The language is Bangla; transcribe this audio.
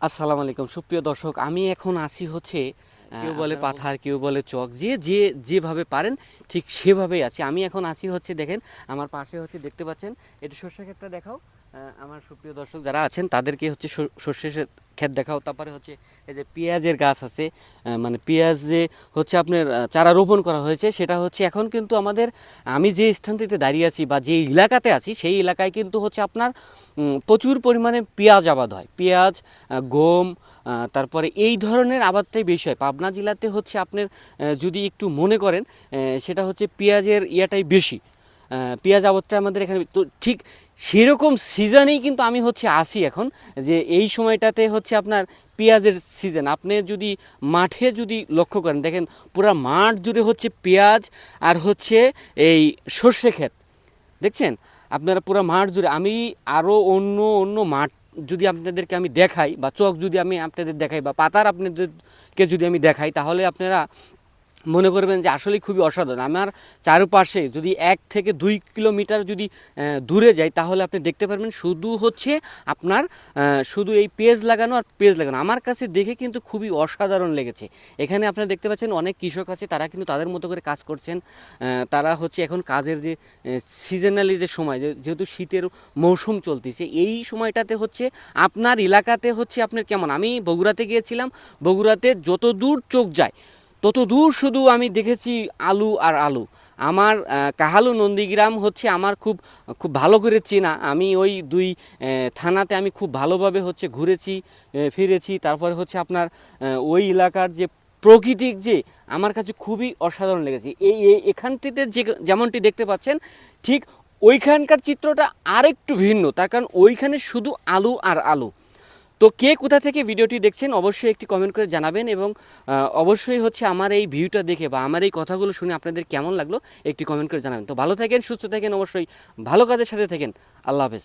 আসসালামু আলাইকুম সুপ্রিয় দর্শক, আমি এখন আছি হচ্ছে কেউ বলে পাথার, কেউ বলে চক, যেভাবে পারেন ঠিক সেভাবেই আছি। আমি এখন আছি হচ্ছে, দেখেন আমার পাশে হচ্ছে দেখতে পাচ্ছেন, এটা সর্ষে ক্ষেতটা দেখাও। আমার সুপ্রিয় দর্শক যারা আছেন তাদেরকে হচ্ছে সর্ষে ক্ষেত দেখাও। তারপরে হচ্ছে এই যে পেঁয়াজের গাছ আছে, মানে পেঁয়াজ যে হচ্ছে আপনার চারা রোপণ করা হয়েছে, সেটা হচ্ছে এখন কিন্তু আমাদের, আমি যে স্থানটিতে দাঁড়িয়ে আছি বা যে এলাকাতে আছি সেই এলাকায় কিন্তু হচ্ছে আপনার প্রচুর পরিমাণে পেঁয়াজ আবাদ হয়। পেঁয়াজ, গম, তারপরে এই ধরনের আবাদটাই বেশি হয় পাবনা জেলাতে। হচ্ছে আপনার যদি একটু মনে করেন, সেটা হচ্ছে পেঁয়াজের ইয়াটাই বেশি। পেঁয়াজ আবাদটা আমাদের এখানে তো ঠিক সেরকম সিজনেই কিন্তু আমি হচ্ছে আসি এখন, যে এই সময়টাতে হচ্ছে আপনার পেঁয়াজের সিজন। আপনি যদি মাঠে যদি লক্ষ্য করেন, দেখেন পুরো মাঠ জুড়ে হচ্ছে পেঁয়াজ আর হচ্ছে এই সর্ষে ক্ষেত, দেখছেন আপনারা পুরো মাঠ জুড়ে। আমি আরও অন্য অন্য মাঠ যদি আপনাদেরকে আমি দেখাই, বা চক যদি আমি আপনাদের দেখাই, বা পাতার আপনাদেরকে যদি আমি দেখাই, তাহলে আপনারা মনে করবেন যে আসলে খুবই অসাধারণ। আমার চারপাশে যদি 1 থেকে 2 কিলোমিটার যদি দূরে যাই, তাহলে আপনি দেখতে পারবেন শুধু হচ্ছে আপনার শুধু এই পেঁয়াজ লাগানো আর পেঁয়াজ লাগানো। আমার কাছে দেখে কিন্তু খুবই অসাধারণ লেগেছে। এখানে আপনারা দেখতে পাচ্ছেন অনেক কৃষক আছে, তারা কিন্তু তাদের মতো করে কাজ করছেন। তারা হচ্ছে এখন কাজের যে সিজনালি যে সময়, যেহেতু শীতের মৌসুম চলতেছে, এই সময়টাতে হচ্ছে আপনার এলাকাতে হচ্ছে আপনার কেমন। আমি বগুড়াতে গিয়েছিলাম, বগুড়াতে যত দূর চোখ যায় তত দূর শুধু আমি দেখেছি আলু আর আলু। আমার কাহালু নন্দীগ্রাম হচ্ছে আমার খুব খুব ভালো করে চেনা। আমি ওই দুই থানাতে আমি খুব ভালোভাবে হচ্ছে ঘুরেছি, ফিরেছি। তারপরে হচ্ছে আপনার ওই এলাকার যে প্রকৃতিক, যে আমার কাছে খুবই অসাধারণ লেগেছে। এখানটিতে যেমনটি দেখতে পাচ্ছেন, ঠিক ওইখানকার চিত্রটা আরেকটু ভিন্ন, তার কারণ ওইখানে শুধু আলু আর আলু। তো কে কোথা থেকে ভিডিওটি দেখছেন অবশ্যই একটি কমেন্ট করে জানাবেন, এবং অবশ্যই হচ্ছে আমার এই ভিউটা দেখে বা আমার এই কথাগুলো শুনে আপনাদের কেমন লাগলো একটি কমেন্ট করে জানাবেন। তো ভালো থাকেন, সুস্থ থাকেন, অবশ্যই ভালো কাজের সাথে থাকেন। আল্লাহ হাফেজ।